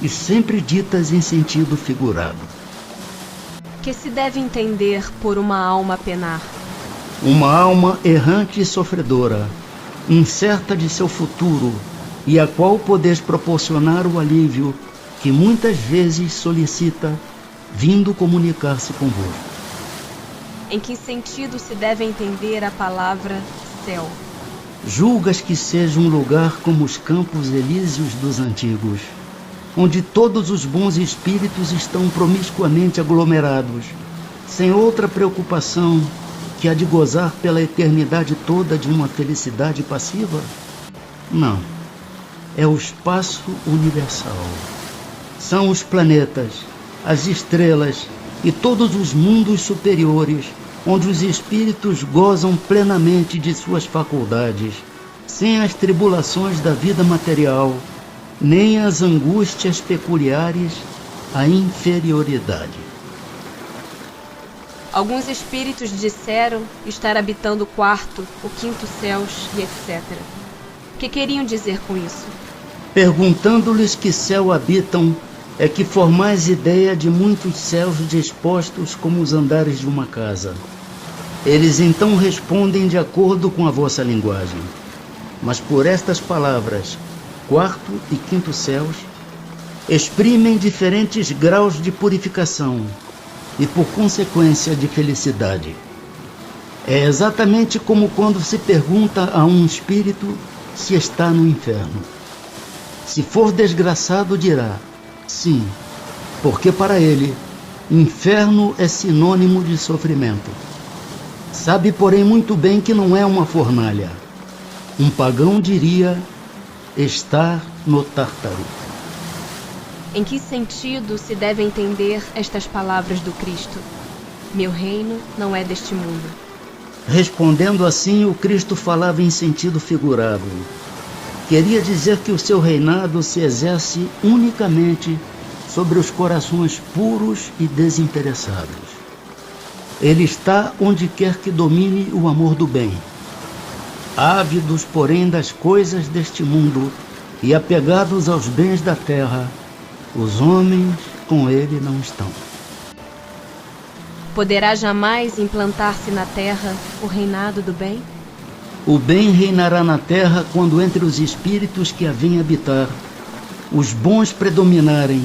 e sempre ditas em sentido figurado. Que se deve entender por uma alma a penar? Uma alma errante e sofredora, incerta de seu futuro, e a qual podeis proporcionar o alívio que muitas vezes solicita, vindo comunicar-se convosco. Em que sentido se deve entender a palavra céu? Julgas que seja um lugar como os campos elíseos dos antigos, onde todos os bons espíritos estão promiscuamente aglomerados, sem outra preocupação que a de gozar pela eternidade toda de uma felicidade passiva? Não. É o espaço universal. São os planetas, as estrelas e todos os mundos superiores, onde os espíritos gozam plenamente de suas faculdades, sem as tribulações da vida material, nem as angústias peculiares à inferioridade. Alguns espíritos disseram estar habitando o quarto, o quinto céus e etc. O que queriam dizer com isso? Perguntando-lhes que céu habitam, é que formais ideia de muitos céus dispostos como os andares de uma casa. Eles então respondem de acordo com a vossa linguagem. Mas por estas palavras, quarto e quinto céus, exprimem diferentes graus de purificação e, por consequência, de felicidade. É exatamente como quando se pergunta a um espírito se está no inferno. Se for desgraçado, dirá: sim, porque para ele, inferno é sinônimo de sofrimento. Sabe, porém, muito bem que não é uma fornalha. Um pagão diria estar no Tártaro. Em que sentido se deve entender estas palavras do Cristo? Meu reino não é deste mundo. Respondendo assim, o Cristo falava em sentido figurado. Queria dizer que o seu reinado se exerce unicamente sobre os corações puros e desinteressados. Ele está onde quer que domine o amor do bem. Ávidos, porém, das coisas deste mundo e apegados aos bens da terra, os homens com ele não estão. Poderá jamais implantar-se na terra o reinado do bem? O bem reinará na terra quando entre os espíritos que a vêm habitar, os bons predominarem,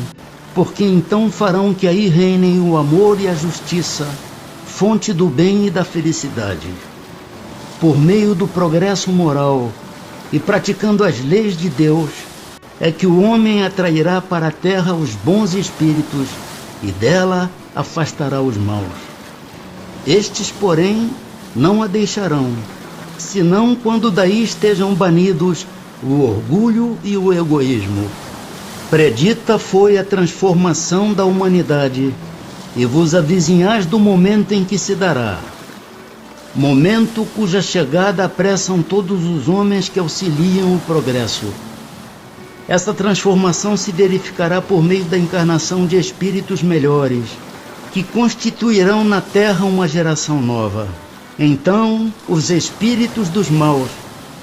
porque então farão que aí reinem o amor e a justiça, fonte do bem e da felicidade. Por meio do progresso moral e praticando as leis de Deus, é que o homem atrairá para a terra os bons espíritos e dela afastará os maus. Estes, porém, não a deixarão, senão quando daí estejam banidos o orgulho e o egoísmo. Predita foi a transformação da humanidade, e vos avizinhais do momento em que se dará. Momento cuja chegada apressam todos os homens que auxiliam o progresso. Esta transformação se verificará por meio da encarnação de espíritos melhores, que constituirão na Terra uma geração nova. Então, os espíritos dos maus,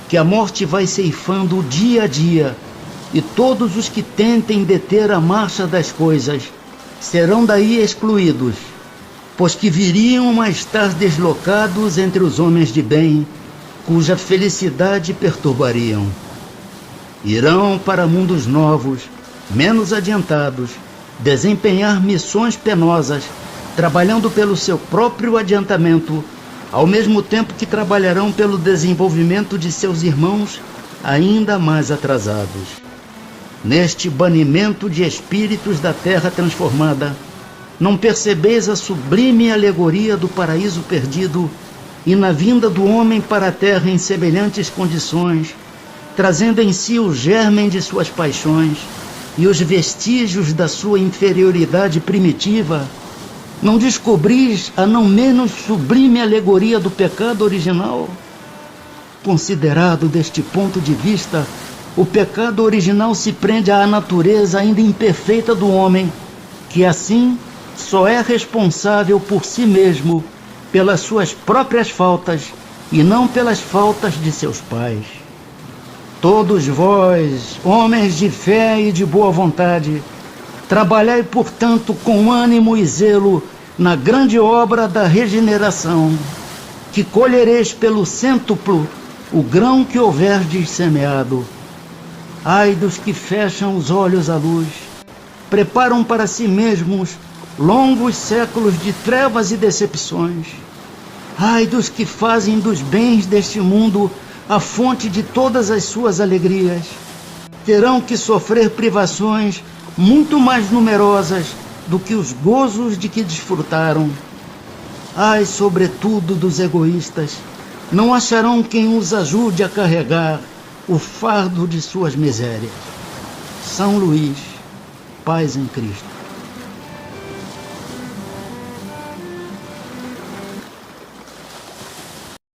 que a morte vai ceifando dia a dia, e todos os que tentem deter a marcha das coisas, serão daí excluídos, pois que viriam a estar deslocados entre os homens de bem, cuja felicidade perturbariam. Irão para mundos novos, menos adiantados, desempenhar missões penosas, trabalhando pelo seu próprio adiantamento, ao mesmo tempo que trabalharão pelo desenvolvimento de seus irmãos ainda mais atrasados. Neste banimento de espíritos da terra transformada, não percebeis a sublime alegoria do paraíso perdido e na vinda do homem para a terra em semelhantes condições, trazendo em si o germen de suas paixões e os vestígios da sua inferioridade primitiva? Não descobris a não menos sublime alegoria do pecado original? Considerado deste ponto de vista, o pecado original se prende à natureza ainda imperfeita do homem, que assim só é responsável por si mesmo, pelas suas próprias faltas e não pelas faltas de seus pais. Todos vós, homens de fé e de boa vontade, trabalhai, portanto, com ânimo e zelo na grande obra da regeneração, que colhereis pelo cêntuplo o grão que houverdes semeado. Ai dos que fecham os olhos à luz, preparam para si mesmos longos séculos de trevas e decepções. Ai dos que fazem dos bens deste mundo a fonte de todas as suas alegrias. Terão que sofrer privações muito mais numerosas do que os gozos de que desfrutaram. Ai, sobretudo, dos egoístas, não acharão quem os ajude a carregar o fardo de suas misérias. São Luís, paz em Cristo.